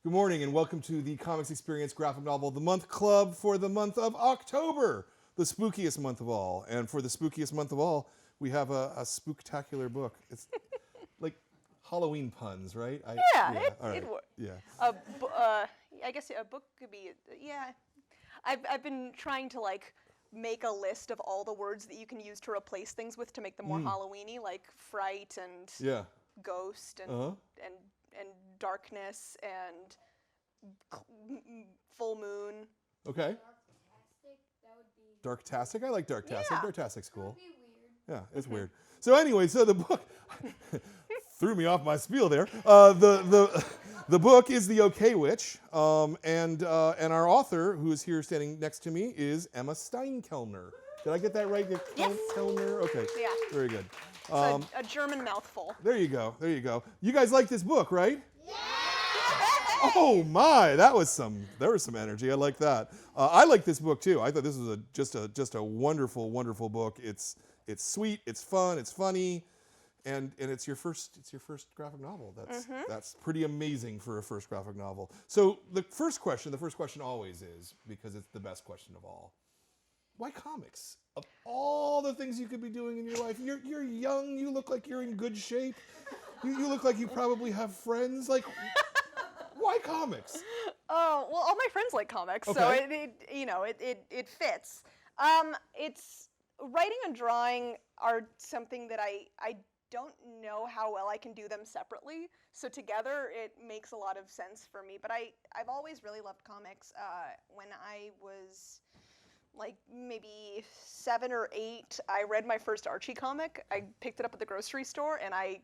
Good morning and welcome to the Comix Experience Graphic Novel of the Month Club for the month of October, the spookiest month of all. And for the spookiest month of all, we have a spooktacular book. It's like Halloween puns, right? It works. Yeah. I guess a book could be, yeah. I've been trying to make a list of all the words that you can use to replace things with to make them more Halloween-y, like fright and ghost and darkness and full moon. Okay. Darktastic, that would be... Darktastic? I like Darktastic. Yeah. Darktastic's cool. That would be weird. Yeah, it's weird. So anyway, so the book threw me off my spiel there. The book is The OK Witch, and our author, who is here standing next to me, is Emma Stienkeller. Did I get that right? Yes. Kellner? Okay. Yeah. Very good. It's a German mouthful. There you go. There you go. You guys like this book, right? Yeah! Oh my, there was some energy. I like that. I like this book too. I thought this was just a wonderful, wonderful book. It's sweet, it's fun, it's funny, and it's your first graphic novel. That's pretty amazing for a first graphic novel. So the first question always is, because it's the best question of all, why comics? Of all the things you could be doing in your life, you're young. You look like you're in good shape. You look like you probably have friends. Like, why comics? Oh, well, all my friends like comics, so it fits. It's writing and drawing are something that I don't know how well I can do them separately. So together, it makes a lot of sense for me. But I've always really loved comics. When I was like maybe 7 or 8, I read my first Archie comic. I picked it up at the grocery store, and I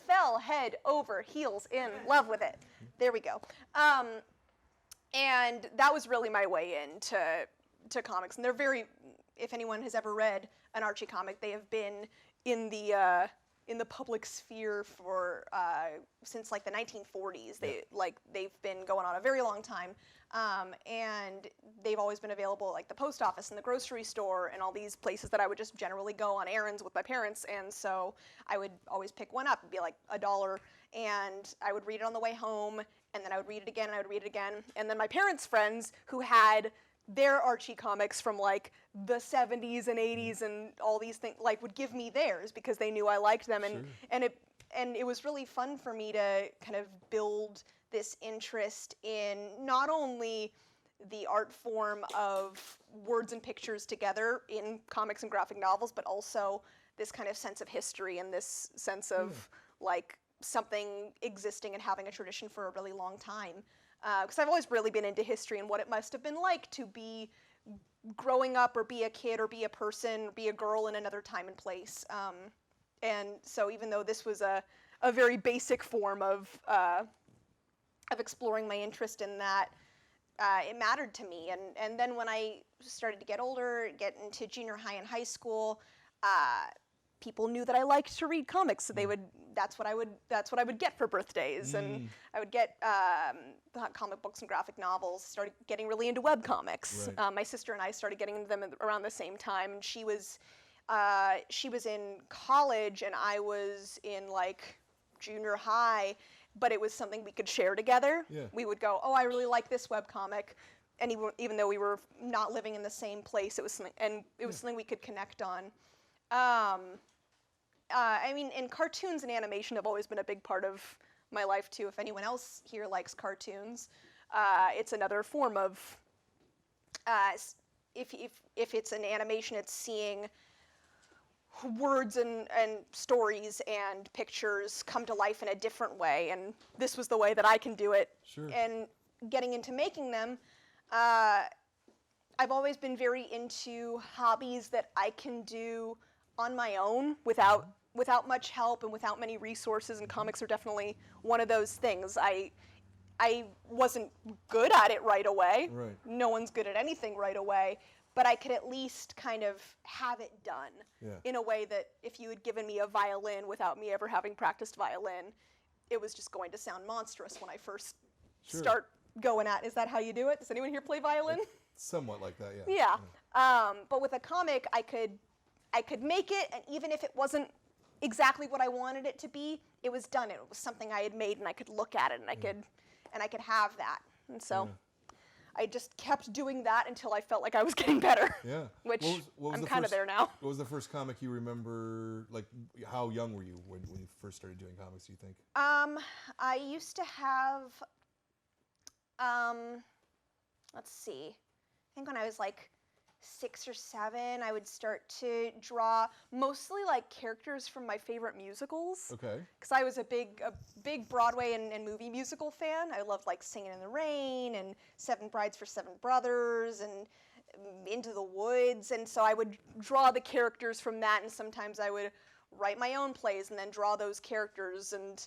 fell head over heels in love with it. There we go. And that was really my way into comics. And they're very, if anyone has ever read an Archie comic, they have been in the public sphere for since like the 1940s. They've been going on a very long time. And they've always been available like the post office and the grocery store and all these places that I would just generally go on errands with my parents. And so I would always pick one up. It'd be like $1, and I would read it on the way home, and then I would read it again, and I would read it again. And then my parents' friends who had their Archie comics from like the 70s and 80s and all these things like would give me theirs because they knew I liked them. And it was really fun for me to kind of build this interest in not only the art form of words and pictures together in comics and graphic novels, but also this kind of sense of history and this sense of like something existing and having a tradition for a really long time. Because I've always really been into history and what it must have been like to be growing up or be a kid or be a person or be a girl in another time and place. And so even though this was a very basic form of exploring my interest in that, it mattered to me. And then when I started to get older, get into junior high and high school, people knew that I liked to read comics, so that's what I would get for birthdays, and I would get comic books and graphic novels. Started getting really into web comics. Right. My sister and I started getting into them around the same time, and she was in college and I was in like junior high, but it was something we could share together. Yeah. We would go, oh, I really like this webcomic, and even though we were not living in the same place, it was something we could connect on. I mean, and cartoons and animation have always been a big part of my life too. If anyone else here likes cartoons, it's another form of, if it's an animation, it's seeing words and stories and pictures come to life in a different way, and this was the way that I can do it. Sure. And getting into making them, I've always been very into hobbies that I can do on my own without much help and without many resources, and comics are definitely one of those things. I wasn't good at it right away. Right. No one's good at anything right away, but I could at least kind of have it done in a way that if you had given me a violin without me ever having practiced violin, it was just going to sound monstrous when I first start going at. Is that how you do it? Does anyone here play violin? Somewhat like that, yeah. Yeah. But with a comic, I could make it, and even if it wasn't exactly what I wanted it to be, it was done. It was something I had made, and I could look at it, and I could have that. And so I just kept doing that until I felt like I was getting better. Yeah. Which what was I'm the kind of first- there now. What was the first comic you remember? Like, how young were you when you first started doing comics, do you think? I used to have, let's see, I think when I was like 6 or 7, I would start to draw mostly like characters from my favorite musicals. Okay. Because I was a big Broadway and movie musical fan. I loved like Singing in the Rain and Seven Brides for Seven Brothers and Into the Woods. And so I would draw the characters from that, and sometimes I would write my own plays and then draw those characters, and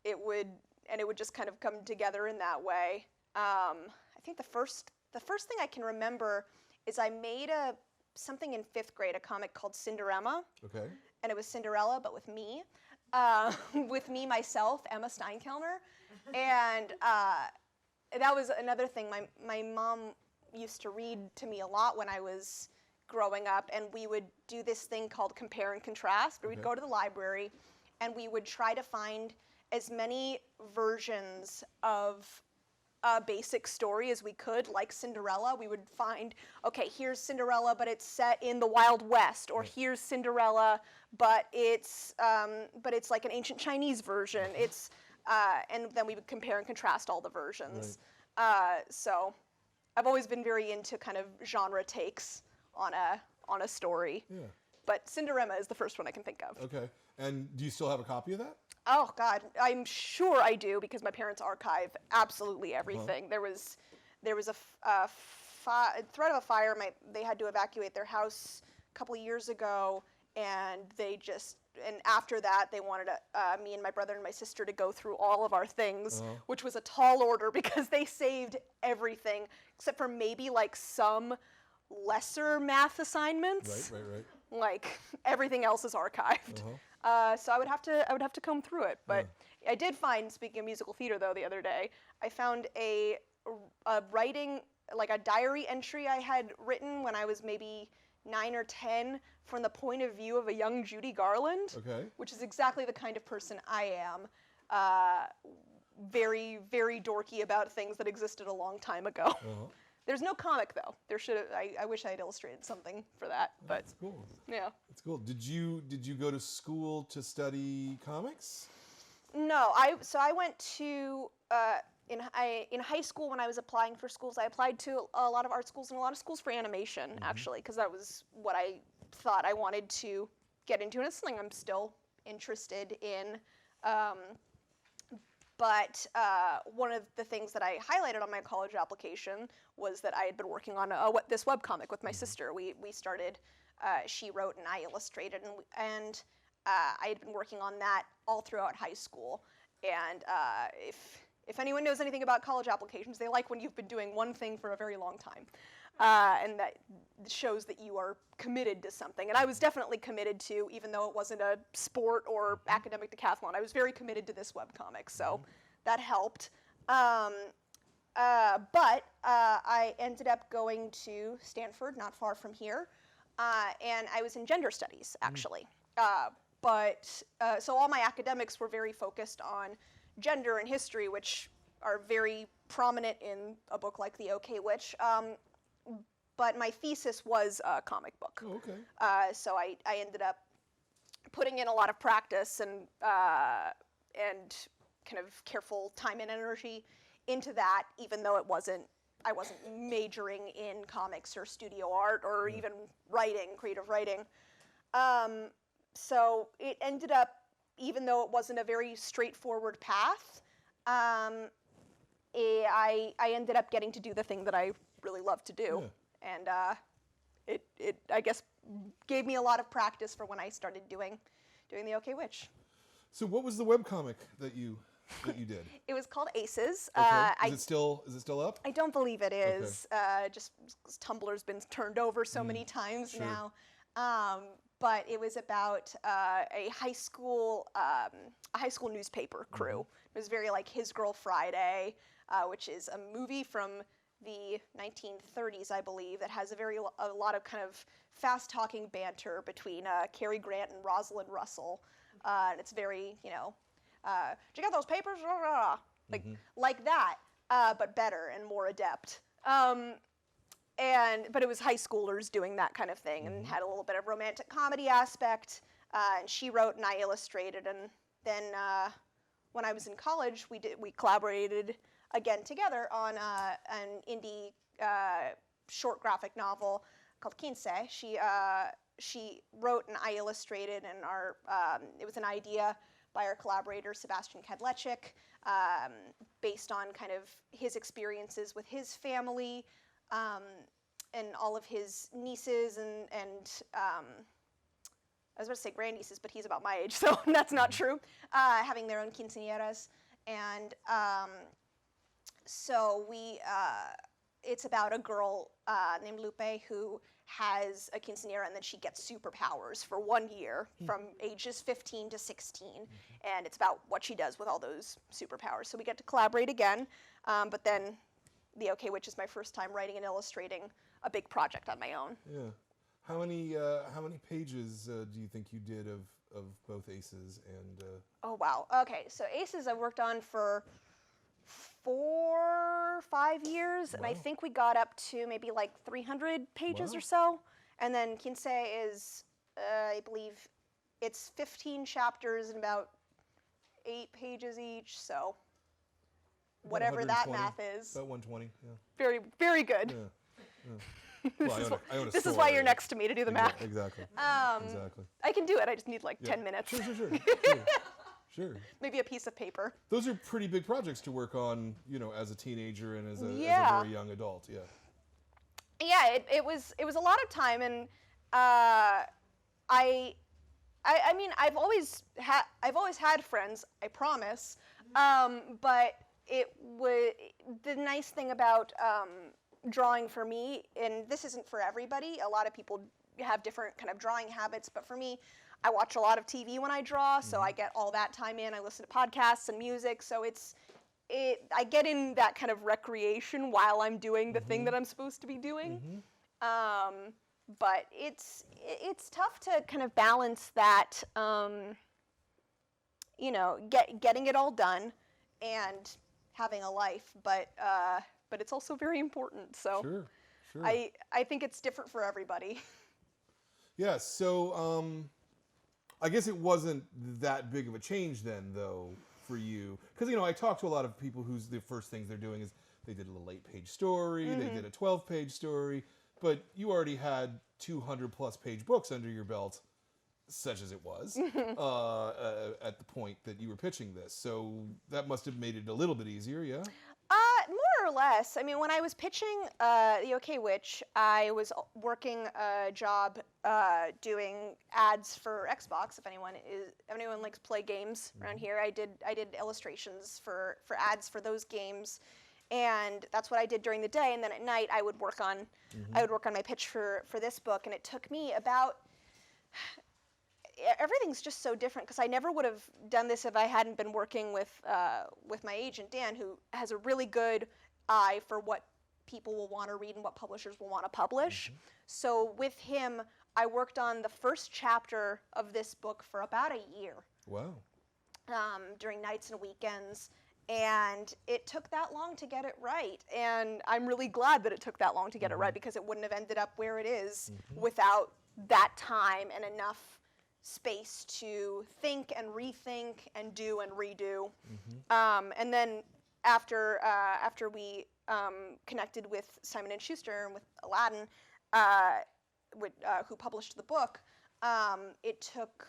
it would just kind of come together in that way. I think the first thing I can remember is I made something in 5th grade, a comic called Cinderella. Okay. And it was Cinderella, but with me. With me, myself, Emma Stienkeller. And that was another thing. My mom used to read to me a lot when I was growing up, and we would do this thing called compare and contrast, where we'd go to the library, and we would try to find as many versions of a basic story as we could, like Cinderella. We would find, okay, here's Cinderella, but it's set in the Wild West, or here's Cinderella, but it's like an ancient Chinese version. It's and then we would compare and contrast all the versions. Right. So I've always been very into kind of genre takes on a story. Yeah. But Cinderella is the first one I can think of. Okay. And do you still have a copy of that? Oh God, I'm sure I do, because my parents archive absolutely everything. There was a threat of a fire. They had to evacuate their house a couple of years ago, and after that they wanted me and my brother and my sister to go through all of our things, which was a tall order because they saved everything except for maybe like some lesser math assignments. Right. Like everything else is archived. So I would have to comb through it. But I did find, speaking of musical theater though, the other day, I found a writing, like a diary entry I had written when I was maybe 9 or 10 from the point of view of a young Judy Garland. Okay. Which is exactly the kind of person I am. Very, very dorky about things that existed a long time ago. There's no comic though. I wish I had illustrated something for that. But That's cool. Yeah. That's cool. Did you go to school to study comics? No, I went to in high school when I was applying for schools. I applied to a lot of art schools and a lot of schools for animation, actually, because that was what I thought I wanted to get into, and it's something I'm still interested in. But one of the things that I highlighted on my college application was that I had been working on this webcomic with my sister. We started, she wrote and I illustrated, and I had been working on that all throughout high school. And if anyone knows anything about college applications, they like when you've been doing one thing for a very long time. And that shows that you are committed to something. And I was definitely committed to, even though it wasn't a sport or academic decathlon, I was very committed to this webcomic, so that helped. But I ended up going to Stanford, not far from here, and I was in gender studies, actually. So all my academics were very focused on gender and history, which are very prominent in a book like The OK Witch. But my thesis was a comic book. Oh, okay. So I ended up putting in a lot of practice and kind of careful time and energy into that, even though I wasn't majoring in comics or studio art or even creative writing. So it ended up, even though it wasn't a very straightforward path, I ended up getting to do the thing that I really love to do. Yeah. And it I guess gave me a lot of practice for when I started doing the OK Witch. So what was the webcomic that you did? It was called Aces. Okay. Is it still up? I don't believe it is. Okay. Just Tumblr's been turned over so many times now. But it was about a high school newspaper crew. It was very like His Girl Friday, which is a movie from the 1930s, I believe, that has a lot of kind of fast-talking banter between Cary Grant and Rosalind Russell. And it's very, did you get those papers? Like that, but better and more adept. But it was high schoolers doing that kind of thing, and had a little bit of romantic comedy aspect. And she wrote and I illustrated, and then when I was in college, we collaborated again together on an indie short graphic novel called 2019's. She wrote and I illustrated, and it was an idea by our collaborator Sebastian Kadlecik, based on kind of his experiences with his family, and all of his nieces and I was about to say grandnieces, but he's about my age, so that's not true, having their own quinceañeras. And so it's about a girl named Lupe who has a quinceañera, and then she gets superpowers for 1 year from ages 15 to 16. And it's about what she does with all those superpowers. So we get to collaborate again, but then the OK Witch is my first time writing and illustrating a big project on my own. Yeah. How many pages do you think you did of both Aces and? Oh wow. Okay, so Aces I worked on for 4 or 5 years, and I think we got up to maybe like 300 pages or so. And then Quince is, I believe, it's 15 chapters and about 8 pages each. So whatever that math is. About 120. Yeah. Very, very good. Yeah. Well, this is why you're next to me to do the math. Exactly. Exactly. I can do it. I just need like 10 minutes. Sure. Maybe a piece of paper. Those are pretty big projects to work on, as a teenager and as a very young adult. Yeah. Yeah, it was a lot of time, and I mean I've always had friends, I promise, but the nice thing about drawing for me, and this isn't for everybody, a lot of people have different kind of drawing habits, but for me, I watch a lot of TV when I draw, so I get all that time in. I listen to podcasts and music, so I get in that kind of recreation while I'm doing the thing that I'm supposed to be doing. But it's tough to kind of balance that, getting it all done and having a life, but it's also very important. So sure. I think it's different for everybody. Yeah. So I guess it wasn't that big of a change then, though, for you, because I talk to a lot of people whose the first things they're doing is they did a little 8-page story, they did a 12-page story, but you already had 200-plus page books under your belt, such as it was, at the point that you were pitching this. So that must have made it a little bit easier, yeah? More or less. I mean, when I was pitching the OK Witch, I was working a job doing ads for Xbox. If anyone likes to play games around here, I did illustrations for ads for those games, and that's what I did during the day. And then at night, I would work on my pitch for this book, and it took me about. Everything's just so different, because I never would have done this if I hadn't been working with my agent Dan, who has a really good eye for what people will want to read and what publishers will want to publish. So with him, I worked on the first chapter of this book for about a year. Wow. During nights and weekends, and it took that long to get it right. And I'm really glad that it took that long to get it right, because it wouldn't have ended up where it is without that time and enough space to think and rethink and do and redo. And then after we connected with Simon & Schuster and with Aladdin, who published the book, it took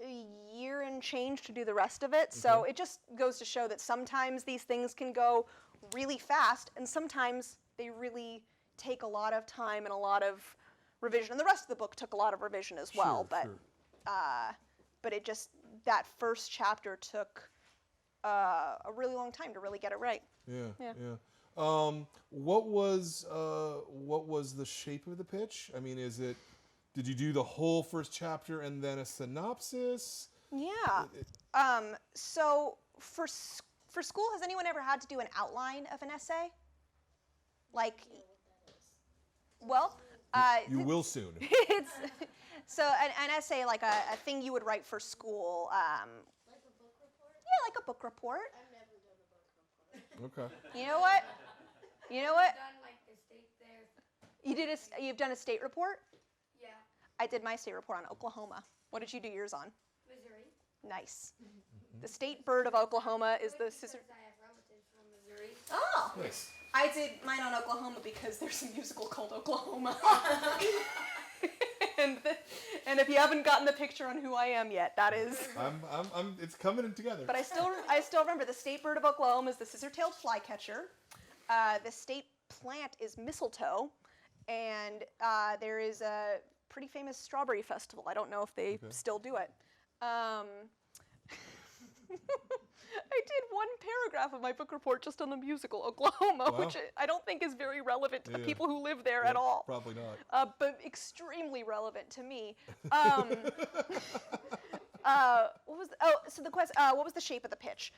a year and change to do the rest of it. So it just goes to show that sometimes these things can go really fast, and sometimes they really take a lot of time and a lot of revision. And the rest of the book took a lot of revision as well. But it just, that first chapter took a really long time to really get it right. Yeah. What was the shape of the pitch? I mean, did you do the whole first chapter and then a synopsis? Yeah. So for school, has anyone ever had to do an outline of an essay? Like, well, You will soon. It's so an essay, like a thing you would write for school. Like a book report? Yeah, like a book report. I've never done a book report. Okay. You know what? You know what? Done like the state there. You've done a state report? Yeah. I did my state report on Oklahoma. What did you do yours on? Missouri. Nice. The state bird of Oklahoma is the scissor. Because I have relatives from Missouri. Oh. Nice. I did mine on Oklahoma because there's a musical called Oklahoma. and if you haven't gotten the picture on who I am yet, that is. It's coming in together. But I still remember the state bird of Oklahoma is the scissor-tailed flycatcher. The state plant is mistletoe, and there is a pretty famous strawberry festival. I don't know if they still do it. I did one paragraph of my book report just on the musical Oklahoma, Wow. which I don't think is very relevant to the Yeah. people who live there at all. Probably not. But extremely relevant to me. What was the shape of the pitch?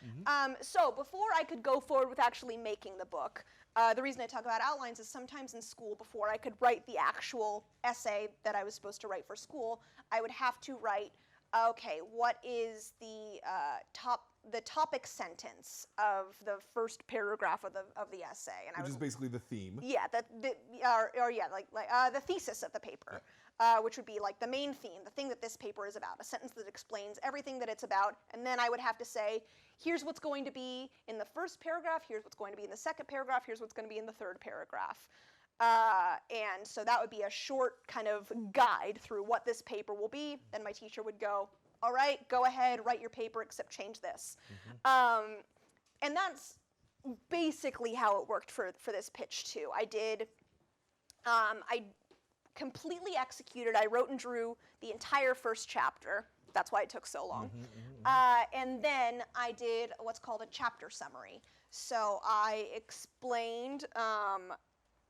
So before I could go forward with actually making the book, the reason I talk about outlines is sometimes in school, before I could write the actual essay that I was supposed to write for school, I would have to write, okay, what is the topic sentence of the first paragraph of the essay, and Which is basically the theme. yeah, the thesis of the paper, which would be like the main theme, the thing that this paper is about, a sentence that explains everything that it's about, and then I would have to say, here's what's going to be in the first paragraph, here's what's going to be in the second paragraph, here's what's going to be in the third paragraph. And so that would be a short kind of guide through what this paper will be. Then my teacher would go, all right, go ahead, write your paper, except change this. And that's basically how it worked for this pitch too. I completely executed, I wrote and drew the entire first chapter. That's why it took so long. And then I did what's called a chapter summary. So I explained,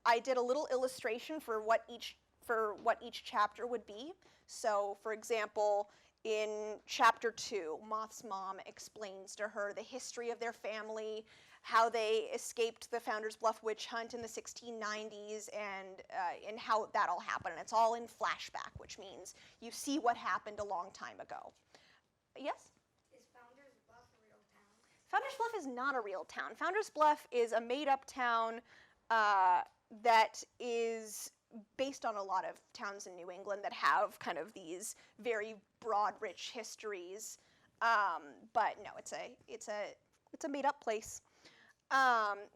I did a little illustration for what each chapter would be. So, for example, in chapter 2, Moth's mom explains to her the history of their family, how they escaped the Founder's Bluff witch hunt in the 1690s, and how that all happened. And it's all in flashback, which means you see what happened a long time ago. Yes? Is Founder's Bluff a real town? Founder's Bluff is not a real town. Founder's Bluff is a made-up town that is based on a lot of towns in New England that have kind of these very broad, rich histories. But no, it's a made-up place,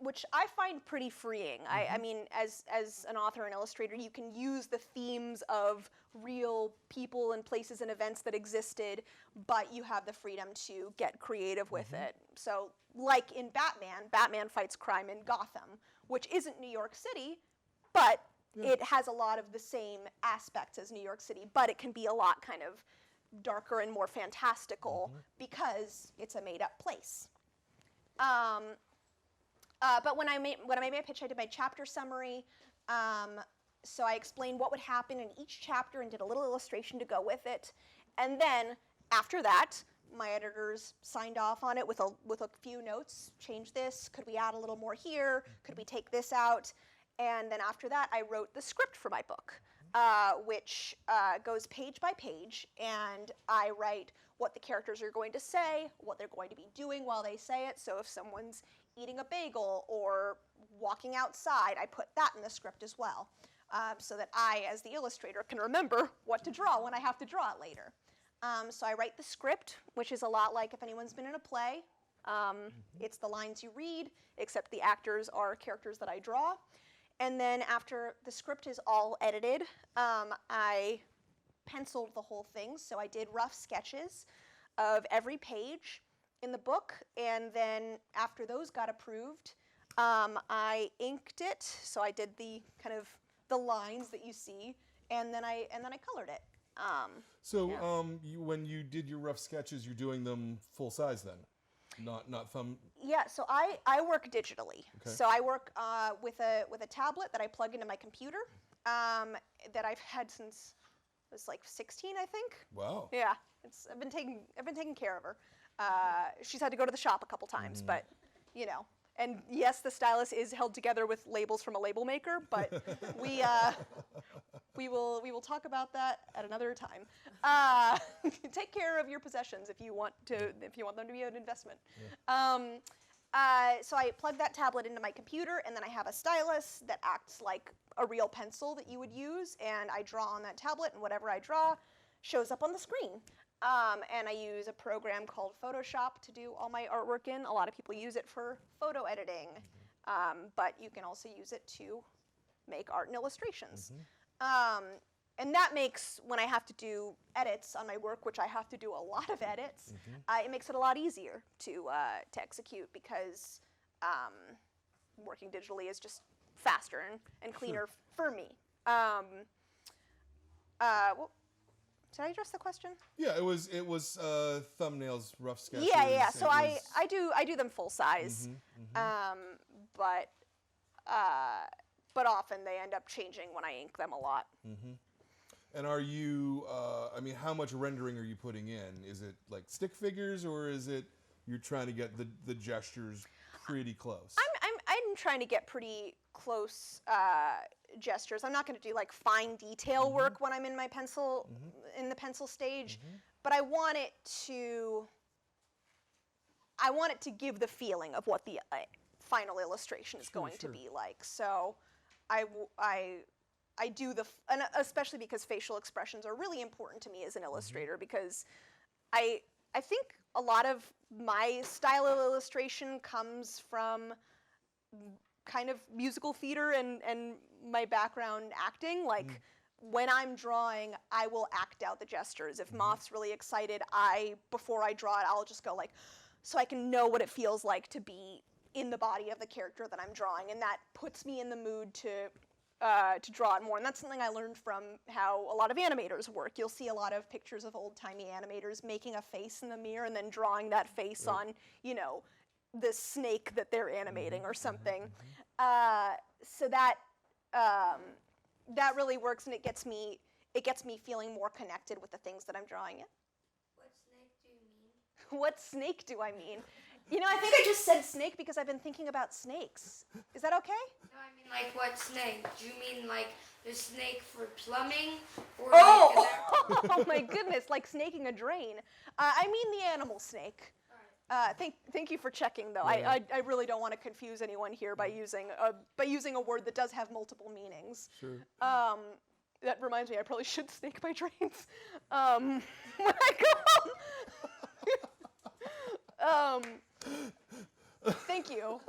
which I find pretty freeing. I mean, as an author and illustrator, you can use the themes of real people and places and events that existed, but you have the freedom to get creative with it. So, like in Batman fights crime in Gotham, which isn't New York City, but it has a lot of the same aspects as New York City, but it can be a lot kind of darker and more fantastical because it's a made-up place. But when I made my pitch, I did my chapter summary. So I explained what would happen in each chapter and did a little illustration to go with it. And then after that, my editors signed off on it with a few notes. Change this. Could we add a little more here? Could we take this out? And then after that, I wrote the script for my book, which goes page by page, and I write what the characters are going to say, what they're going to be doing while they say it. So if someone's eating a bagel or walking outside, I put that in the script as well, so that I, as the illustrator, can remember what to draw when I have to draw it later. So I write the script, which is a lot like if anyone's been in a play. It's the lines you read, except the actors are characters that I draw. And then after the script is all edited, I penciled the whole thing. So I did rough sketches of every page in the book. And then after those got approved, I inked it. So I did the kind of the lines that you see, and then I colored it. When you did your rough sketches, you're doing them full size then? Not thumb. Yeah, so I work digitally. Okay. So I work with a tablet that I plug into my computer that I've had since I was like 16, I think. Wow. Yeah, I've been taking care of her. She's had to go to the shop a couple times, but you know. And yes, the stylus is held together with labels from a label maker, but we will talk about that at another time. Take care of your possessions if you want them to be an investment. So I plug that tablet into my computer, and then I have a stylus that acts like a real pencil that you would use, and I draw on that tablet, and whatever I draw shows up on the screen. And I use a program called Photoshop to do all my artwork in. A lot of people use it for photo editing, but you can also use it to make art and illustrations. And that makes, when I have to do edits on my work, which I have to do a lot of edits, it makes it a lot easier to execute, because working digitally is just faster and cleaner for me. Well, did I address the question? Yeah, it was thumbnails, rough sketches. Yeah. So I do them full size, but often they end up changing when I ink them a lot. And are you? I mean, how much rendering are you putting in? Is it like stick figures, or is it you're trying to get the gestures pretty close? I'm trying to get pretty close gestures. I'm not going to do like fine detail work when I'm in my pencil in the pencil stage, but I want it to give the feeling of what the final illustration is going to be like. So I do and especially because facial expressions are really important to me as an illustrator, because I think a lot of my style of illustration comes from kind of musical theater and my background acting. Like when I'm drawing, I will act out the gestures. If Moth's really excited, before I draw it, I'll just go like, so I can know what it feels like to be in the body of the character that I'm drawing, and that puts me in the mood to draw it more. And that's something I learned from how a lot of animators work. You'll see a lot of pictures of old-timey animators making a face in the mirror and then drawing that face on, the snake that they're animating or something. So that really works, and it gets me feeling more connected with the things that I'm drawing in. What snake do you mean? What snake do I mean? I think I just said snake because I've been thinking about snakes. Is that okay? No, I mean like what snake? Do you mean like the snake for plumbing? Or Oh my goodness, like snaking a drain. I mean the animal snake. Thank you for checking, though. I really don't want to confuse anyone here by using a word that does have multiple meanings. Sure. That reminds me, I probably should snake my drains when I go home. Thank you.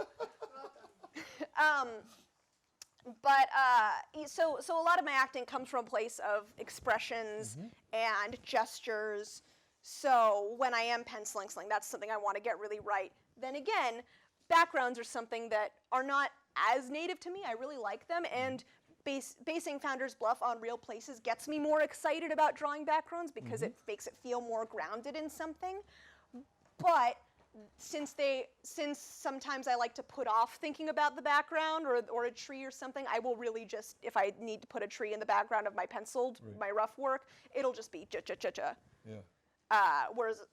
So a lot of my acting comes from a place of expressions and gestures. So when I am penciling something, that's something I want to get really right. Then again, backgrounds are something that are not as native to me. I really like them, and basing Founder's Bluff on real places gets me more excited about drawing backgrounds, because it makes it feel more grounded in something. But since sometimes I like to put off thinking about the background or a tree or something, I will really just, if I need to put a tree in the background of my penciled, my rough work, it'll just be ja-ja-ja-ja. Yeah. Whereas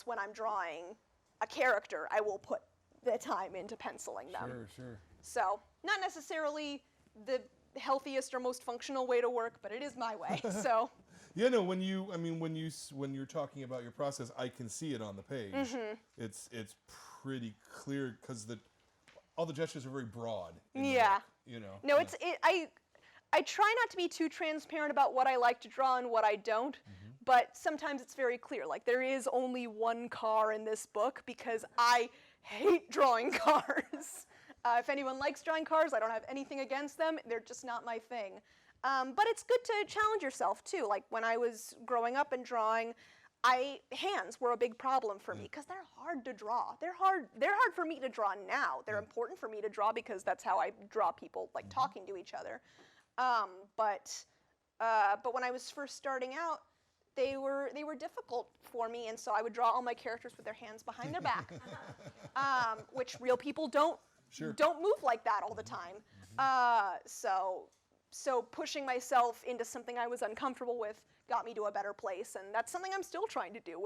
when I'm drawing a character, I will put the time into penciling them. Sure. So not necessarily the healthiest or most functional way to work, but it is my way. So. Yeah, no. When you're talking about your process, I can see it on the page. It's pretty clear because all the gestures are very broad. Yeah. No, yeah. I try not to be too transparent about what I like to draw and what I don't. But sometimes it's very clear. Like, there is only one car in this book because I hate drawing cars. If anyone likes drawing cars, I don't have anything against them. They're just not my thing. But it's good to challenge yourself, too. Like, when I was growing up and drawing, hands were a big problem for me because they're hard to draw. They're hard for me to draw now. They're important for me to draw because that's how I draw people, like, talking to each other. But when I was first starting out, they were difficult for me, and so I would draw all my characters with their hands behind their back, which real people don't move like that all the time. So pushing myself into something I was uncomfortable with got me to a better place, and that's something I'm still trying to do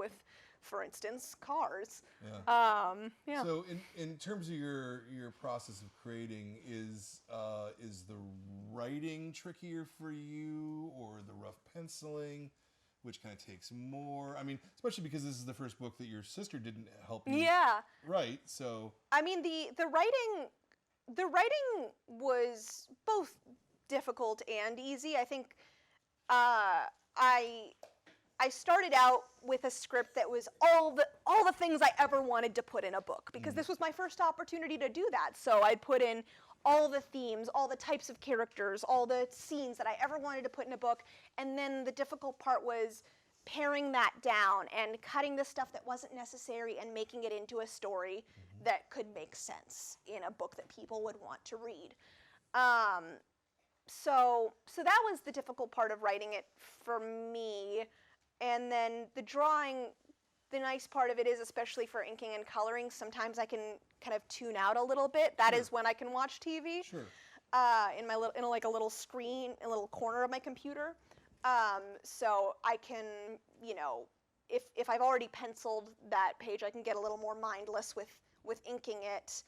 for instance, cars. Yeah. Yeah. So in terms of your process of creating, is the writing trickier for you, or the rough penciling, which kind of takes more? I mean, especially because this is the first book that your sister didn't help you write. So I mean, the writing was both difficult and easy. I think I started out with a script that was all the things I ever wanted to put in a book, because this was my first opportunity to do that. So I'd put in all the themes, all the types of characters, all the scenes that I ever wanted to put in a book, and then the difficult part was paring that down and cutting the stuff that wasn't necessary and making it into a story that could make sense in a book that people would want to read. So that was the difficult part of writing it for me. And then the drawing, the nice part of it is, especially for inking and coloring, sometimes I can kind of tune out a little bit. That is when I can watch TV. Sure. In like a little screen, a little corner of my computer. So I can, if I've already penciled that page, I can get a little more mindless with inking it.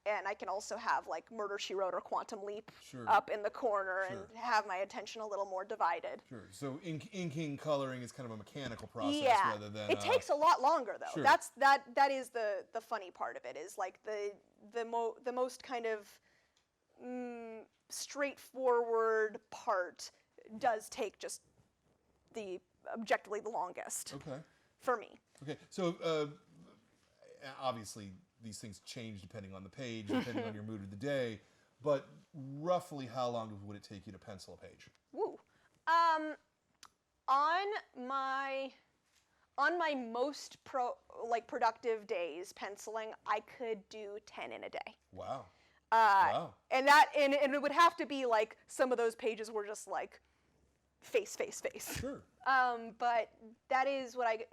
And I can also have like Murder, She Wrote or Quantum Leap up in the corner and have my attention a little more divided. Sure. So inking, coloring is kind of a mechanical process rather than. It takes a lot longer though. Sure. That is the funny part of it, is like the most kind of straightforward part does take just objectively the longest. Okay. For me. Okay. So obviously these things change depending on the page, depending on your mood of the day, but roughly how long would it take you to pencil a page? Woo. On my most productive days penciling, I could do 10 in a day. Wow. Wow. And it would have to be like some of those pages were just like face. Sure. But that is what I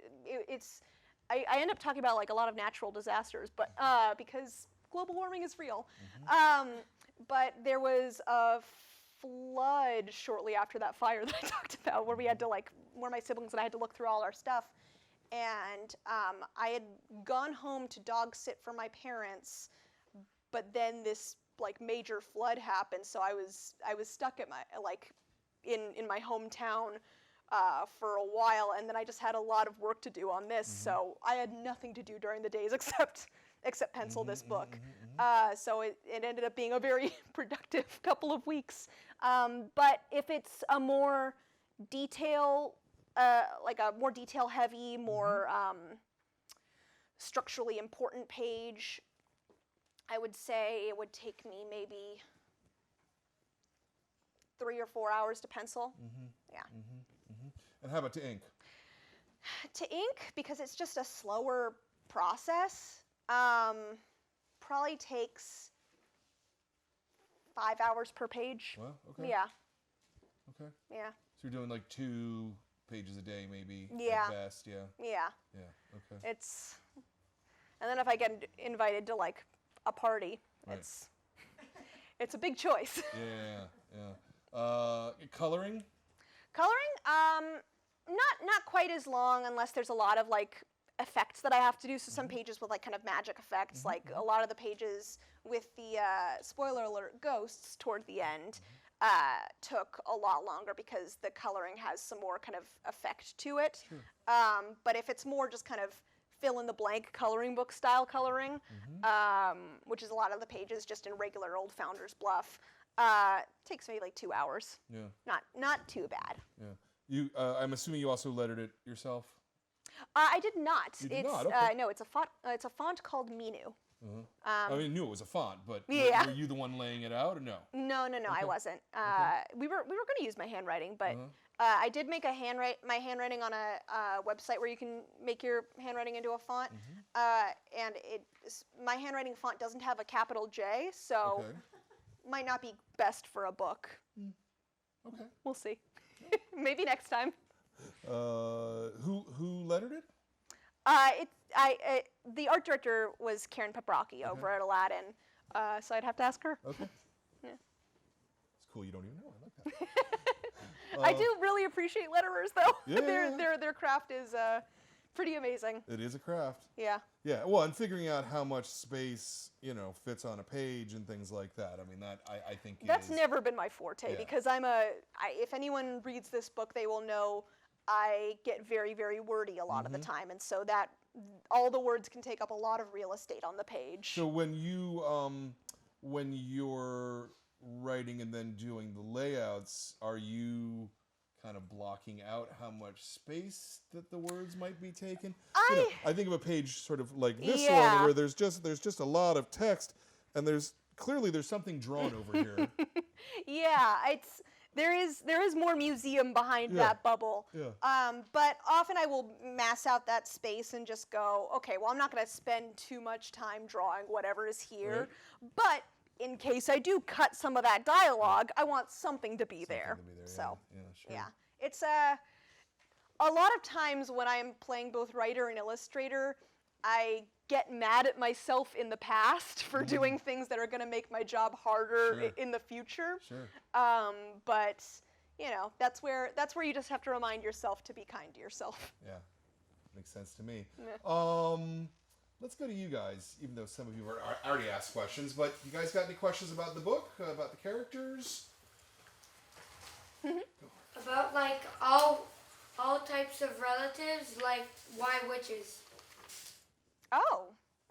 end up talking about like a lot of natural disasters, but because global warming is real. But there was a flood shortly after that fire that I talked about, where we had to where my siblings and I had to look through all our stuff, and I had gone home to dog sit for my parents, but then this major flood happened, so I was stuck at my in my hometown for a while, and then I just had a lot of work to do on this, so I had nothing to do during the days except pencil this book. So it ended up being a very productive couple of weeks. But if it's a more detail, a more detail-heavy, more structurally important page, I would say it would take me maybe 3 or 4 hours to pencil. Yeah. And how about to ink? To ink, because it's just a slower process, probably takes 5 hours per page. Well, okay. Yeah. Okay. Yeah. So you're doing 2 pages a day, maybe. Yeah. At best, yeah. Yeah. Yeah. Okay. And then if I get invited to a party, Right. it's a big choice. Yeah. Coloring? Coloring, not quite as long, unless there's a lot of effects that I have to do. So some pages with kind of magic effects, a lot of the pages with the spoiler alert ghosts toward the end took a lot longer because the coloring has some more kind of effect to it. Sure. But if it's more just kind of fill in the blank coloring book style coloring, which is a lot of the pages just in regular old Founder's Bluff, takes maybe 2 hours. Yeah. Not too bad. Yeah. You, I'm assuming you also lettered it yourself? I did not. You did not? Okay. No, it's a font called Minu. I mean, I knew it was a font, but Yeah. were you the one laying it out, or no? No, Okay. I wasn't. We were going to use my handwriting, but I did make my handwriting on a website where you can make your handwriting into a font, and my handwriting font doesn't have a capital J, so Okay. might not be best for a book. Okay. We'll see. Maybe next time. Who lettered it? The art director was Karen Paprocki over at Aladdin, so I'd have to ask her. Okay. Yeah. It's cool. You don't even know. I like that. I do really appreciate letterers, though. Yeah. Their craft is pretty amazing. It is a craft. Yeah. Yeah, well, and figuring out how much space, fits on a page and things like that. I mean, that I think That's is... never been my forte Yeah. because if anyone reads this book, they will know I get very, very wordy a lot of the time. And so that all the words can take up a lot of real estate on the page. So when you're writing and then doing the layouts, are you kind of blocking out how much space that the words might be taken? I think of a page sort of like this one where there's just a lot of text, and there's something drawn over here. Yeah, there is more museum behind that bubble. Yeah. But often I will mass out that space and just go, okay, well, I'm not going to spend too much time drawing whatever is here, but in case I do cut some of that dialogue, I want something to be there. So, sure. yeah. It's a lot of times when I'm playing both writer and illustrator, I get mad at myself in the past for doing things that are going to make my job harder in the future. Sure. But that's where you just have to remind yourself to be kind to yourself. Yeah, makes sense to me. Yeah. Let's go to you guys, even though some of you already asked questions, but you guys got any questions about the book, about the characters? About like all types of relatives, like why witches? Oh,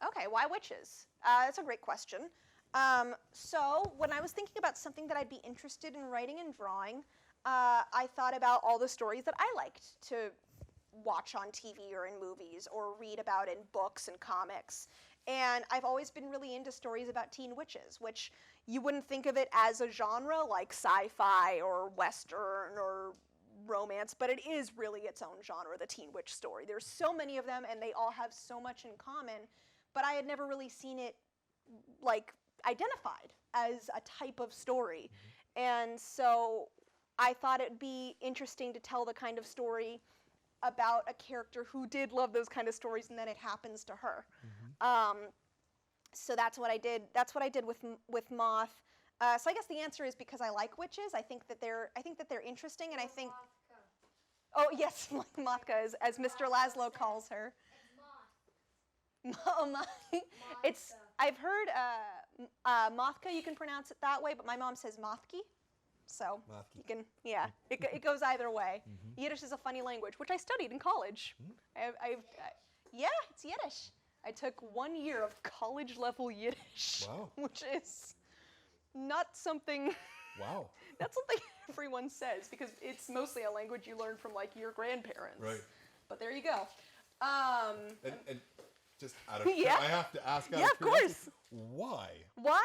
okay. Why witches? That's a great question. So when I was thinking about something that I'd be interested in writing and drawing, I thought about all the stories that I liked to watch on TV or in movies or read about in books and comics. And I've always been really into stories about teen witches, which you wouldn't think of it as a genre like sci-fi or Western or romance, but it is really its own genre, the teen witch story. There's so many of them and they all have so much in common, but I had never really seen it like identified as a type of story. And so I thought it'd be interesting to tell the kind of story about a character who did love those kind of stories and then it happens to her. So that's what I did. That's what I did with Moth. So I guess the answer is because I like witches. I think that they're interesting, and I think. Oh yes, Mothka, as Mr. Laszlo calls her. It's I've heard Mothka. You can pronounce it that way, but my mom says Mothki. So you can, it goes either way. Yiddish is a funny language, which I studied in college. It's Yiddish. I took 1 year of college level Yiddish, which is not something. Wow. Not something everyone says because it's mostly a language you learn from like your grandparents. Right. But there you go. And just out of Yeah. I have to ask out Yeah, of of curiosity, course. why? Why?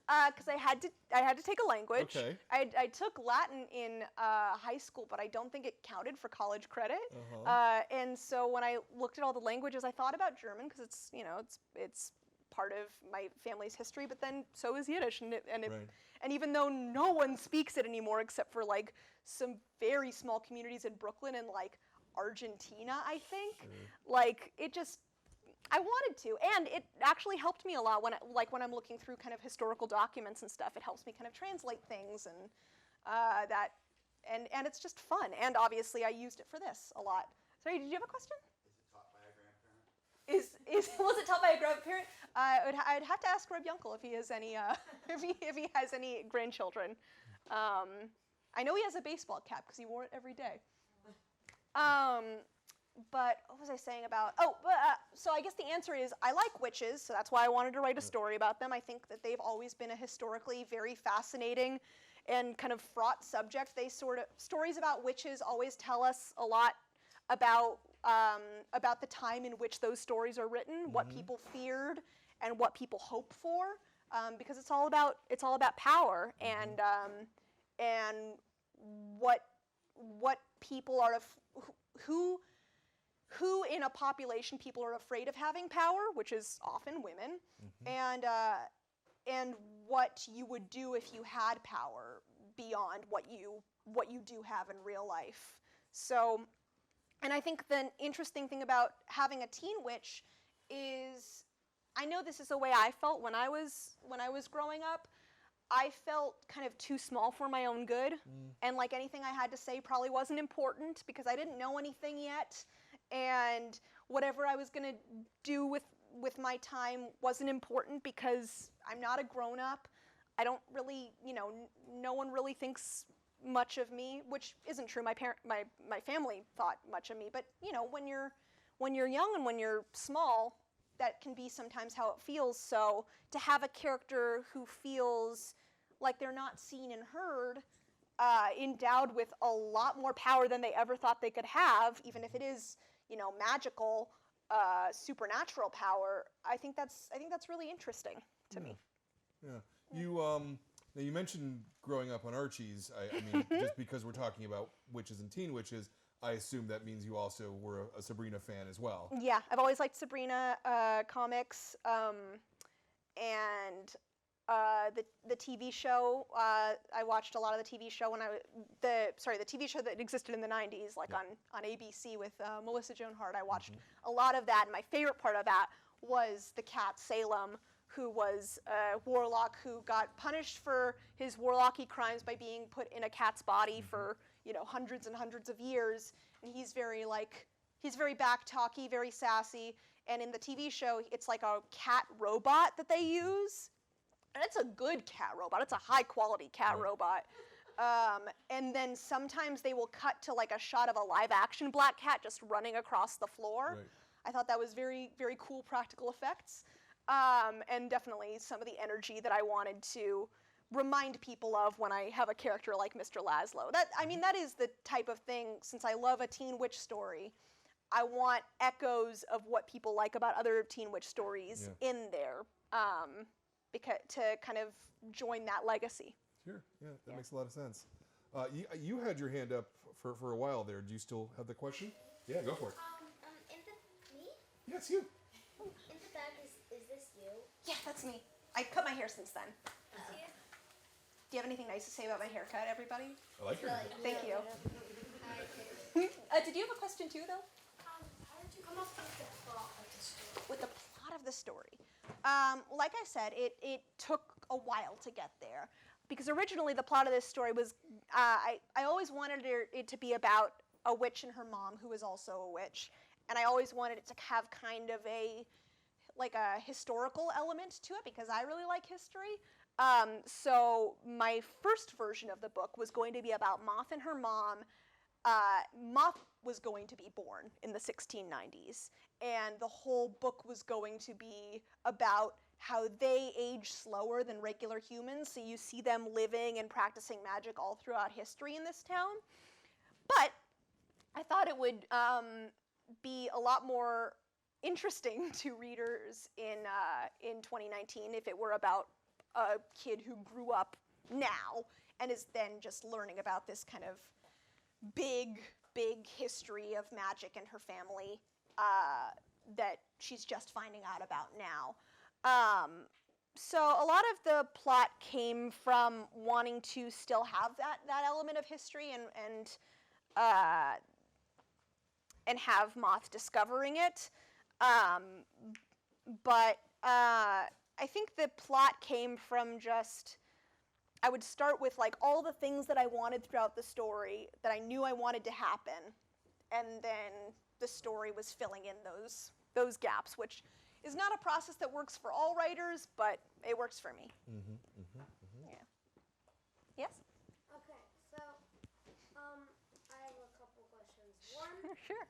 Because I had to take a language. Okay. I took Latin in high school, but I don't think it counted for college credit. And so when I looked at all the languages, I thought about German because it's part of my family's history. But then so is Yiddish, and even though no one speaks it anymore except for like some very small communities in Brooklyn and like Argentina, I think, like it just. I wanted to, and it actually helped me a lot when I'm looking through kind of historical documents and stuff. It helps me kind of translate things and and it's just fun. And obviously, I used it for this a lot. Sorry, did you have a question? Is it taught by a grandparent? Was it taught by a grandparent? I'd have to ask Reb Yunkel if he has any if he has any grandchildren. I know he has a baseball cap because he wore it every day. But what was I saying about? So I guess the answer is I like witches, so that's why I wanted to write a story about them. I think that they've always been a historically very fascinating and kind of fraught subject. Stories about witches always tell us a lot about the time in which those stories are written, what people feared, and what people hope for, because it's all about power and what people are who in a population people are afraid of having power, which is often women, and what you would do if you had power beyond what you do have in real life. So, and I think the interesting thing about having a teen witch is, I know this is the way I felt when I was growing up. I felt kind of too small for my own good, and like anything I had to say probably wasn't important because I didn't know anything yet. and whatever I was gonna do with my time wasn't important because I'm not a grown-up. I don't really, no one really thinks much of me, which isn't true. My family thought much of me, but when you're young and when you're small, that can be sometimes how it feels. So to have a character who feels like they're not seen and heard, endowed with a lot more power than they ever thought they could have, even if it is, magical, supernatural power, I think that's really interesting to me. Yeah. Now you mentioned growing up on Archie's. I mean, just because we're talking about witches and teen witches, I assume that means you also were a Sabrina fan as well. Yeah, I've always liked Sabrina comics, and the TV show. I watched a lot of the TV show the TV show that existed in the 90s, like on ABC with Melissa Joan Hart. I watched a lot of that, and my favorite part of that was the cat Salem, who was a warlock who got punished for his warlocky crimes by being put in a cat's body for hundreds and hundreds of years. And he's very back-talky, very sassy. And in the TV show, it's like a cat robot that they use. And it's a good cat robot. It's a high-quality cat robot. And then sometimes they will cut to like a shot of a live-action black cat just running across the floor. Right. I thought that was very, very cool practical effects. And definitely some of the energy that I wanted to remind people of when I have a character like Mr. Laszlo. That is the type of thing, since I love a teen witch story, I want echoes of what people like about other teen witch stories in there, because to kind of join that legacy. Sure, yeah, that makes a lot of sense. You had your hand up for a while there. Do you still have the question? Yeah, go for it. Me? Yes, you. In the back, is this you? Yeah, that's me. I cut my hair since then. Do you have anything nice to say about my haircut, everybody? I like your hand. Thank you. Did you have a question too, though? How did you come up with the plot of the story? With the plot of the story. Like I said, it took a while to get there. Because originally the plot of this story was, I always wanted it to be about a witch and her mom, who is also a witch. And I always wanted it to have kind of a historical element to it, because I really like history. So my first version of the book was going to be about Moth and her mom. Moth was going to be born in the 1690s, and the whole book was going to be about how they age slower than regular humans, so you see them living and practicing magic all throughout history in this town. But I thought it would be a lot more interesting to readers in 2019 if it were about a kid who grew up now and is then just learning about this kind of big history of magic and her family that she's just finding out about now. So a lot of the plot came from wanting to still have that element of history and have Moth discovering it. But I think the plot came from just, I would start with like all the things that I wanted throughout the story that I knew I wanted to happen, and then the story was filling in those gaps, which is not a process that works for all writers, but it works for me. Yeah. Yes? Okay, so I have a couple questions. One, Sure.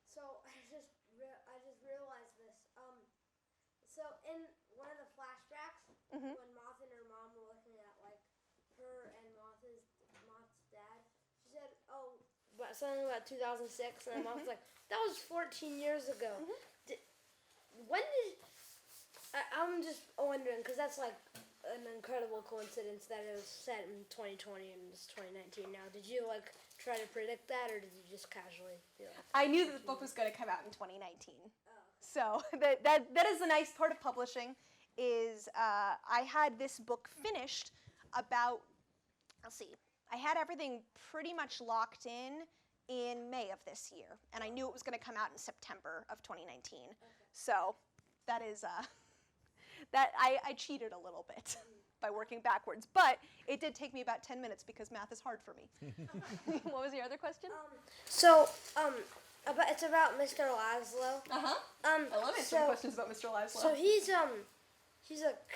so I just realized this. So in one of the flashbacks, when Moth and her mom were looking at like her and Moth's dad, she said, "Oh, but something about 2006," and Moth was like, "That was 14 years ago." I'm just wondering, because that's like an incredible coincidence that it was set in 2020 and it's 2019 now. Did you like try to predict that, or did you just casually feel like? I knew that the book was going to come out in 2019. So that is the nice part of publishing, is I had this book finished about, I had everything pretty much locked in May of this year, and I knew it was going to come out in September of 2019. Okay. So that is, I cheated a little bit by working backwards, but it did take me about 10 minutes because math is hard for me. What was your other question? But it's about Mr. Laszlo. I love answering questions about Mr. Laszlo. So he's a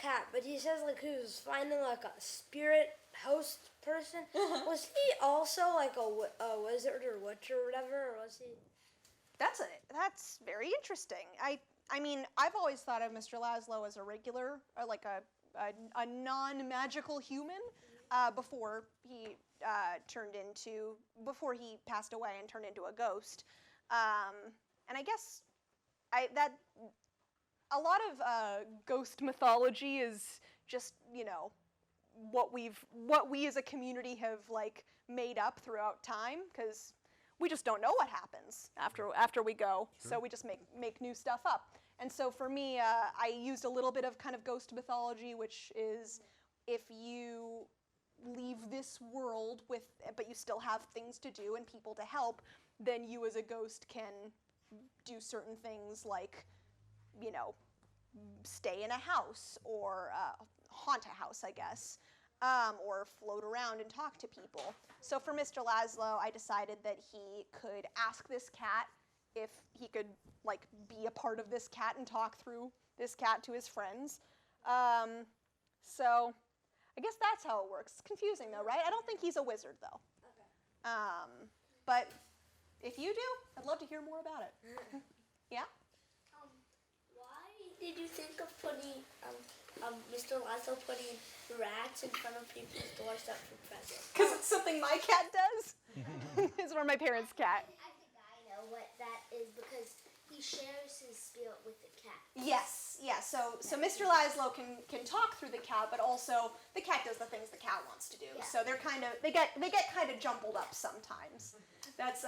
cat, but he says like he was finding like a spirit host person. Was he also like a wizard or witch or whatever, or was he? That's very interesting. I mean, I've always thought of Mr. Laszlo as a regular, like a non-magical human, before he before he passed away and turned into a ghost. And I guess a lot of ghost mythology is just, what we as a community have like made up throughout time, because we just don't know what happens after we go. Sure. So we just make new stuff up. And so for me, I used a little bit of kind of ghost mythology, which is if you leave this world but you still have things to do and people to help, then you as a ghost can do certain things like, stay in a house or haunt a house, I guess, or float around and talk to people. So for Mr. Laszlo, I decided that he could ask this cat if he could like be a part of this cat and talk through this cat to his friends. So I guess that's how it works. It's confusing though, right? I don't think he's a wizard though. Okay. But if you do, I'd love to hear more about it. Yeah? Why did you think of putting Mr. Laszlo putting rats in front of people's doorstep for presents? Because it's something my cat does. It's one of my parents' cat. I think I know what that is because he shares his spirit with the cat. Yes, yeah. So Mr. Laszlo can talk through the cat, but also the cat does the things the cat wants to do. Yeah. So they get kind of jumbled up sometimes. That's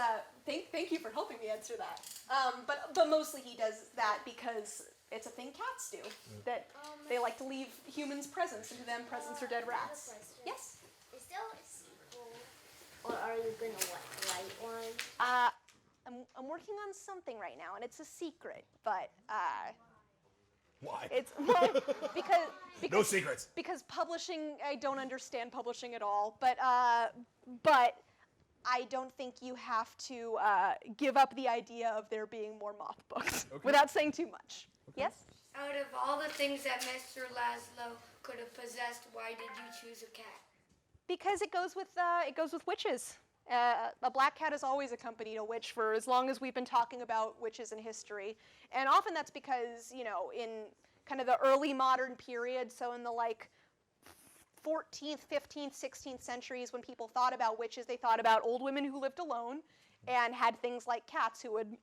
thank you for helping me answer that. But mostly he does that because it's a thing cats do. That they like to leave humans presents, and to them presents are dead rats. Yes. Is there a sequel, or are you gonna write one? I'm working on something right now, and it's a secret. But Why? it's because No secrets. Because publishing, I don't understand publishing at all. But I don't think you have to give up the idea of there being more moth books without saying too much. Okay. Yes? Out of all the things that Mr. Laszlo could have possessed, why did you choose a cat? Because it goes with witches. A black cat has always accompanied a witch for as long as we've been talking about witches in history. And often that's because, in kind of the early modern period, so in the 14th, 15th, 16th centuries, when people thought about witches, they thought about old women who lived alone and had things like cats who would,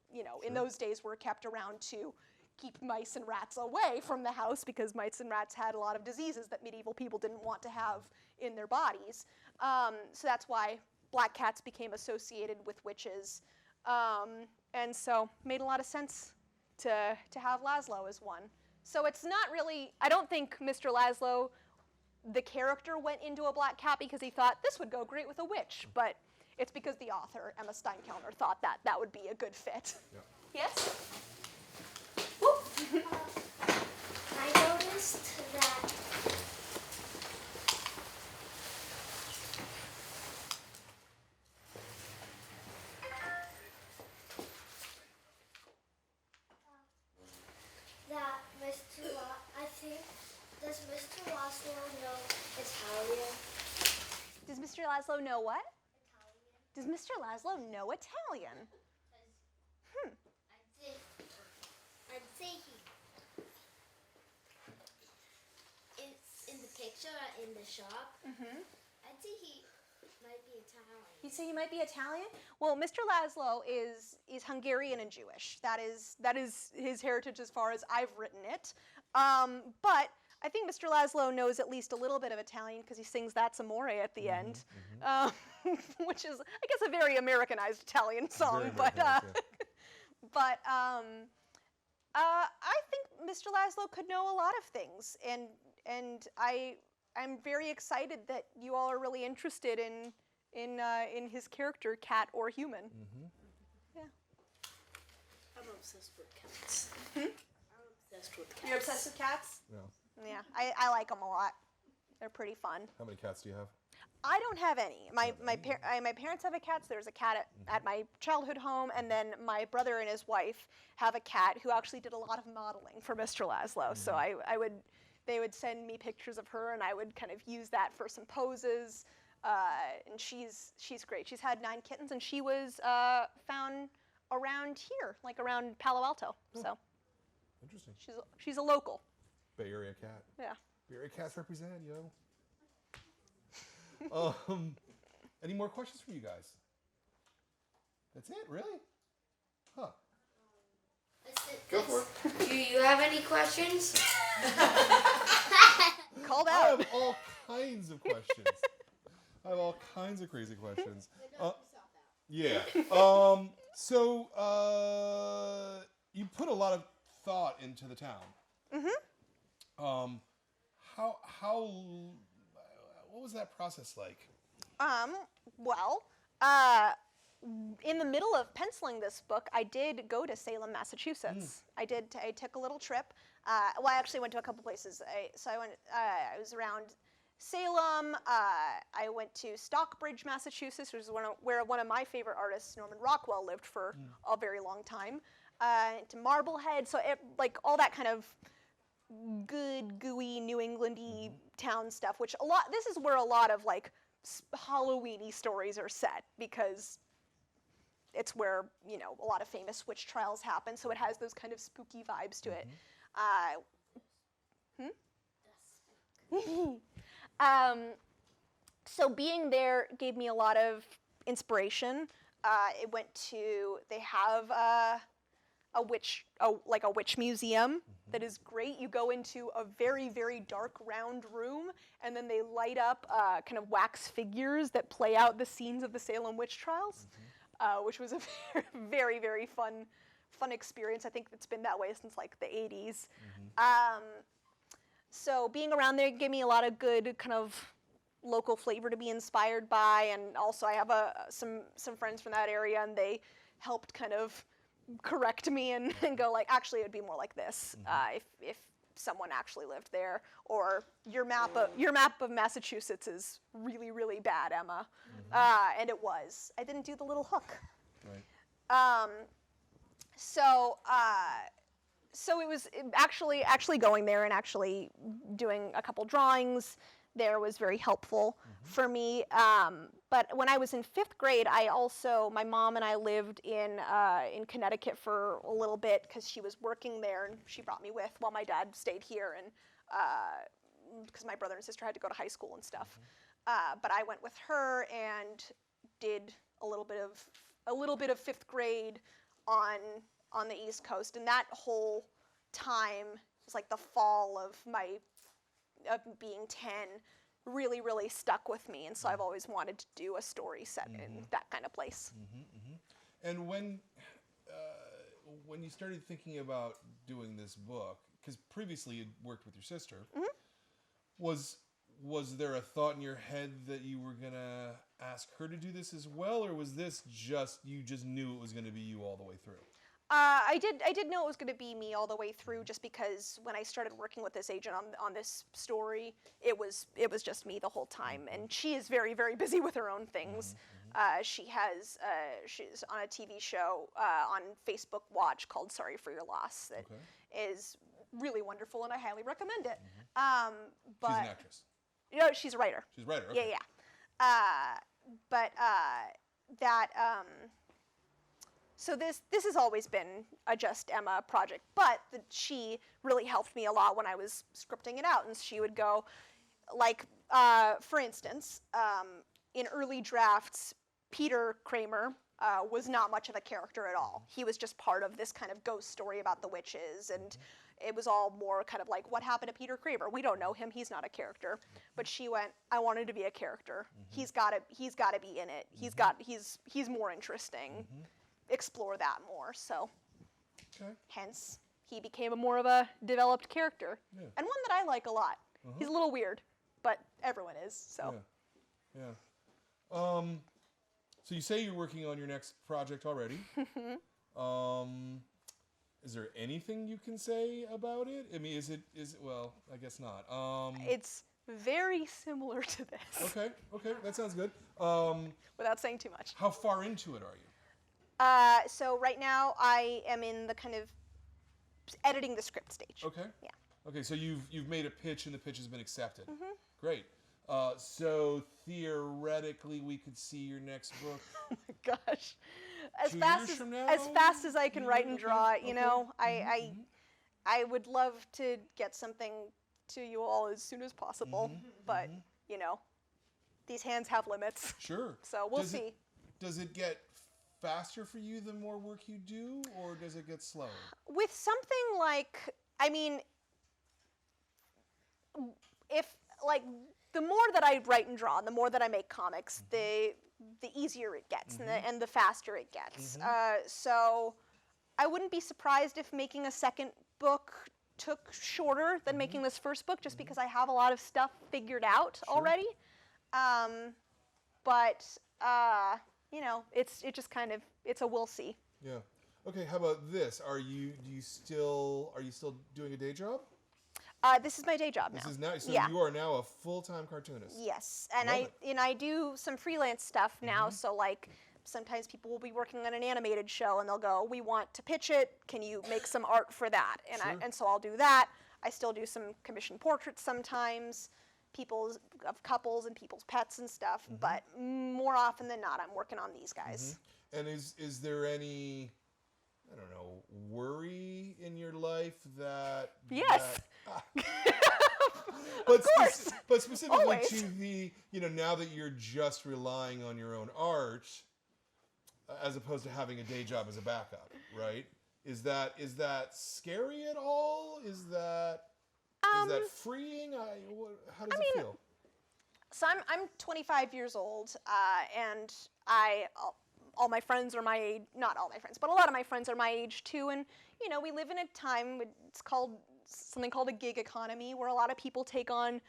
in those days were kept around to keep mice and rats away from the house, because mice and rats had a lot of diseases that medieval people didn't want to have in their bodies. So that's why black cats became associated with witches. And so it made a lot of sense to have Laszlo as one. So it's not really, I don't think Mr. Laszlo, the character, went into a black cat because he thought this would go great with a witch, but it's because the author, Emma Stienkeller, thought that would be a good fit. Yeah. Yes? I noticed that does Mr. Laszlo know Italian? Does Mr. Laszlo know what? Italian. Does Mr. Laszlo know Italian? I'd say in the picture in the shop. I'd say he might be Italian. You'd say he might be Italian? Well, Mr. Laszlo is Hungarian and Jewish. That is his heritage as far as I've written it. But I think Mr. Laszlo knows at least a little bit of Italian because he sings That's Amore at the end, which is, I guess, a very Americanized Italian song. But I think Mr. Laszlo could know a lot of things, and I'm very excited that you all are really interested in his character, cat or human. Yeah. I'm obsessed with cats. Hmm? I'm obsessed with cats. You're obsessed with cats? Yeah. Yeah, I like them a lot. They're pretty fun. How many cats do you have? I don't have any. My parents have a cat. So there's a cat at my childhood home, and then my brother and his wife have a cat who actually did a lot of modeling for Mr. Laszlo. So they would send me pictures of her, and I would kind of use that for some poses. And she's great. She's had 9 kittens, and she was found around here, like around Palo Alto. Oh. So Interesting. she's a local. Bay Area cat. Yeah. Bay Area cats represent, yo. Any more questions for you guys? That's it, really? Huh. Go for it. Do you have any questions? Called I out. have all kinds of questions. I have all kinds of crazy questions. Yeah. So you put a lot of thought into the town. Mm-hmm. What was that process like? Well, in the middle of penciling this book, I did go to Salem, Massachusetts. I took a little trip. Well, I actually went to a couple places. I was around Salem. I went to Stockbridge, Massachusetts, which is where one of my favorite artists, Norman Rockwell, lived for a very long time. To Marblehead, so like all that kind of good, gooey, New Englandy town stuff. This is where a lot of like Halloweeny stories are set, because it's where a lot of famous witch trials happen. So it has those kind of spooky vibes to it. So being there gave me a lot of inspiration. They have a witch museum that is great. You go into a very, very dark round room, and then they light up kind of wax figures that play out the scenes of the Salem witch trials, which was a very, very fun experience. I think it's been that way since like the 80s. So being around there gave me a lot of good kind of local flavor to be inspired by, and also I have some friends from that area, and they helped kind of correct me and go like, actually, it would be more like this if someone actually lived there, or your map of Massachusetts is really, really bad, Emma. And it was. I didn't do the little hook. Right. So it was actually going there and actually doing a couple drawings there was very helpful for me. But when I was in 5th grade, my mom and I lived in Connecticut for a little bit because she was working there, and she brought me with while my dad stayed here, and because my brother and sister had to go to high school and stuff. But I went with her and did a little bit of 5th grade on the East Coast, and that whole time was like the fall of being 10 really, really stuck with me, and so I've always wanted to do a story set in that kind of place. And when you started thinking about doing this book, because previously you'd worked with your sister, was there a thought in your head that you were gonna ask her to do this as well, or was this you just knew it was gonna be you all the way through? I did know it was going to be me all the way through, just because when I started working with this agent on this story, it was just me the whole time, and she is very, very busy with her own things. She's on a TV show on Facebook Watch called Sorry for Your Loss that is really wonderful, and I highly recommend it. But She's an actress. No, she's a writer. She's a writer. Okay. So this has always been a Just Emma project, but she really helped me a lot when I was scripting it out, and she would go, like, for instance, in early drafts, Peter Kramer was not much of a character at all. He was just part of this kind of ghost story about the witches, and it was all more kind of like, what happened to Peter Kramer? We don't know him. He's not a character. But she went, I wanted to be a character. He's got to be in it. He's more interesting. Explore that more. So, hence he became more of a developed character, and one that I like a lot. He's a little weird, but everyone is. So. Yeah. So you say you're working on your next project already. Is there anything you can say about it? I mean, is it? Well, I guess not. very similar to this, Okay, that sounds good. without saying too much. How far into it are you? So right now I am in the kind of editing the script stage. Okay. Yeah. Okay, so you've made a pitch and the pitch has been accepted. Great. So theoretically, we could see your next book. Oh my gosh. As 2 fast years as from now? as fast as I can write and Okay, draw it, you okay. know, I would love to get something to you all as soon as possible, but you know, these hands have limits. Sure. So we'll Does see. Does it get faster for you the more work you do, or does it get slower? With something like, I mean, if like the more that I write and draw, and the more that I make comics, the easier it gets, and the faster it gets. So I wouldn't be surprised if making a second book took shorter than making this first book, just because I have a lot of stuff figured out already. But you know, it's a we'll see. Yeah. Okay. How about this? Are you still doing a day job? This is my day job now. This is now. So yeah. you are now a full-time cartoonist. Yes, and Love it. I do some freelance stuff now. So like sometimes people will be working on an animated show and they'll go, "We want to pitch it. Can you make some art for that?" And Sure. so I'll do that. I still do some commissioned portraits sometimes, of couples and people's pets and stuff. But more often than not, I'm working on these guys. And is there any, I don't know, worry in your life that? Yes. But, Of course. but specifically Always. to the, now that you're just relying on your own art, as opposed to having a day job as a backup, right? Is that scary at all? Is that freeing? How does it feel? So I'm 25 years old, and all my friends are my age. Not all my friends, but a lot of my friends are my age too. And we live in a time, it's something called a gig economy, where a lot of people take on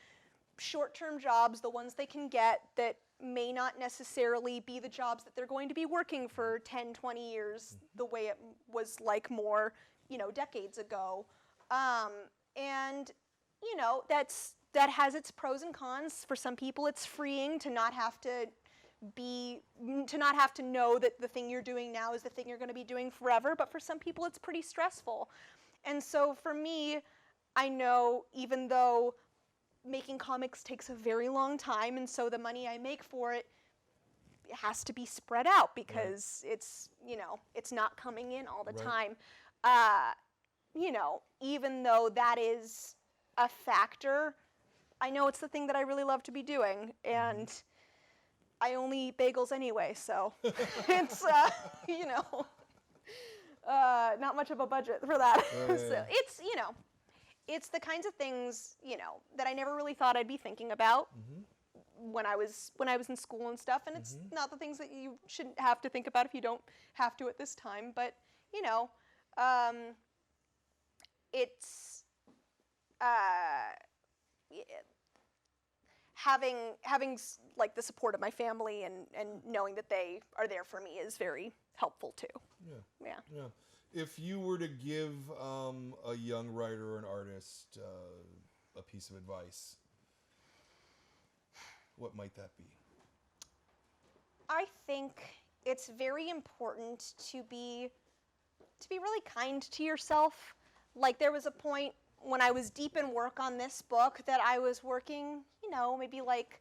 short-term jobs, the ones they can get, that may not necessarily be the jobs that they're going to be working for 10, 20 years, the way it was like more, decades ago. And that has its pros and cons. For some people, it's freeing to not have to know that the thing you're doing now is the thing you're going to be doing forever. But for some people, it's pretty stressful. And so for me, I know, even though making comics takes a very long time, and so the money I make for it has to be spread out, because it's not coming in all the time. Even though that is a factor, I know it's the thing that I really love to be doing, and I only eat bagels anyway, so it's not much of a budget for that. So it's the kinds of things that I never really thought I'd be thinking about when I was in school and stuff, and it's not the things that you shouldn't have to think about if you don't have to at this time. But it's having like the support of my family and knowing that they are there for me is very helpful too. Yeah. If you were to give a young writer or an artist a piece of advice, what might that be? I think it's very important to be really kind to yourself. Like, there was a point when I was deep in work on this book that I was working, maybe like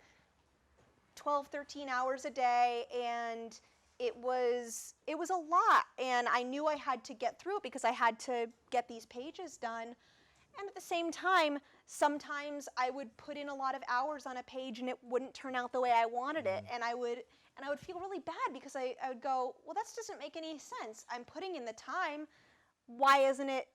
12, 13 hours a day, and it was a lot, and I knew I had to get through it because I had to get these pages done. And at the same time, sometimes I would put in a lot of hours on a page and it wouldn't turn out the way I wanted it, and I would feel really bad, because I would go, well, that doesn't make any sense. I'm putting in the time. Why isn't it,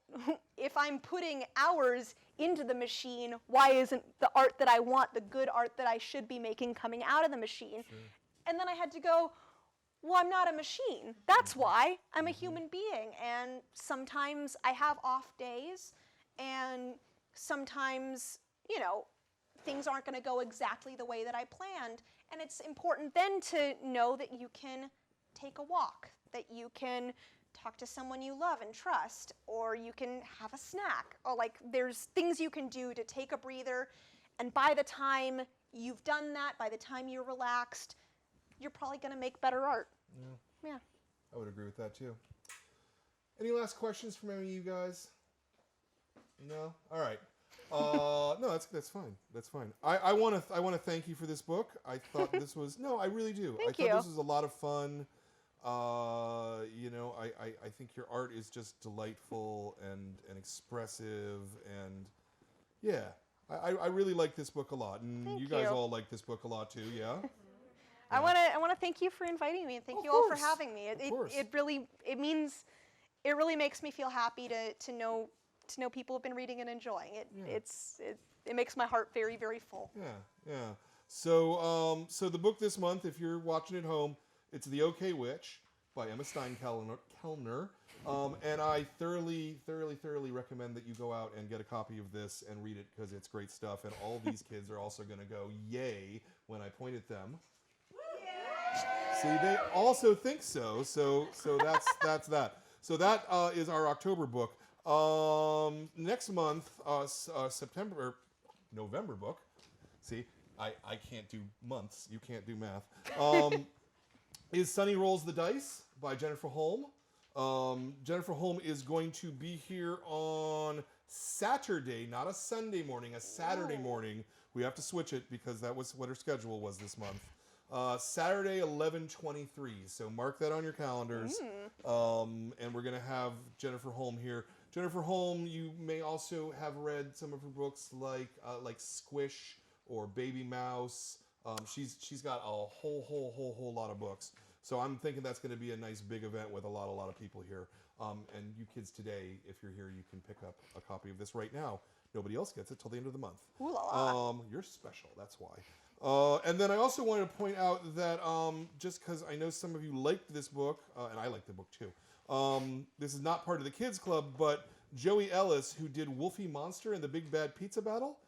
if I'm putting hours into the machine, why isn't the art that I want, the good art that I should be making, coming out of the machine? Sure. And then I had to go, well, I'm not a machine. That's why. I'm a human being. And sometimes I have off days, and sometimes, things aren't going to go exactly the way that I planned. And it's important then to know that you can take a walk, that you can talk to someone you love and trust, or you can have a snack, or there's things you can do to take a breather And by the time you've done that, by the time you're relaxed, you're probably going to make better art. Yeah. I would agree with that too. Any last questions from any of you guys? No? All right. No, that's fine. That's fine. I want to thank you for this book. I thought this was I really do. Thank I you. thought this was a lot of fun. I think your art is just delightful and expressive, and yeah, I really like this book a lot, and Thank you guys you. all like this book a lot too. Yeah. I want to thank you for inviting me, and thank Of you all for course. having me. Of course. It really makes me feel happy to know people have been reading and enjoying it. Yeah. It makes my heart very, very full. Yeah. So the book this month, if you're watching at home, it's The OK Witch by Emma Stienkeller. And I thoroughly recommend that you go out and get a copy of this and read it, because it's great stuff. And all these kids are also going to go yay when I point at them. See, they also think so. So that's that. So that is our October book. Next month, November book. See, I can't do months. You can't do math. Is Sunny Rolls the Dice by Jennifer Holm. Jennifer Holm is going to be here on Saturday, not a Sunday morning, a Saturday morning. We have to switch it because that was what her schedule was this month. Saturday, 11:23. So mark that on your calendars. And we're going to have Jennifer Holm here. Jennifer Holm, you may also have read some of her books like Squish or Baby Mouse. She's got a whole lot of books. So I'm thinking that's going to be a nice big event with a lot of people here. And you kids today, if you're here, you can pick up a copy of this right now. Nobody else gets it till the end of the month. Ooh la la. You're special, that's why. And then I also wanted to point out that just because I know some of you liked this book, and I liked the book too, this is not part of the kids club, but Joey Ellis, who did Wolfie Monster and the Big Bad Pizza Battle,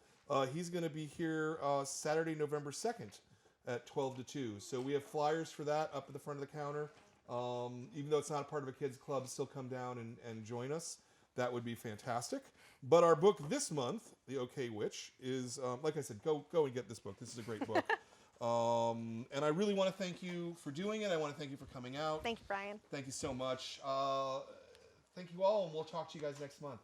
he's going to be here Saturday, November 2nd at 12 to 2. So we have flyers for that up at the front of the counter. Even though it's not a part of a kids club, still come down and join us. That would be fantastic. But our book this month, The OK Witch, is, like I said, go and get this book. This is a great book. And I really want to thank you for doing it. I want to thank you for coming out. Thank you, Brian. Thank you so much. Thank you all, and we'll talk to you guys next month.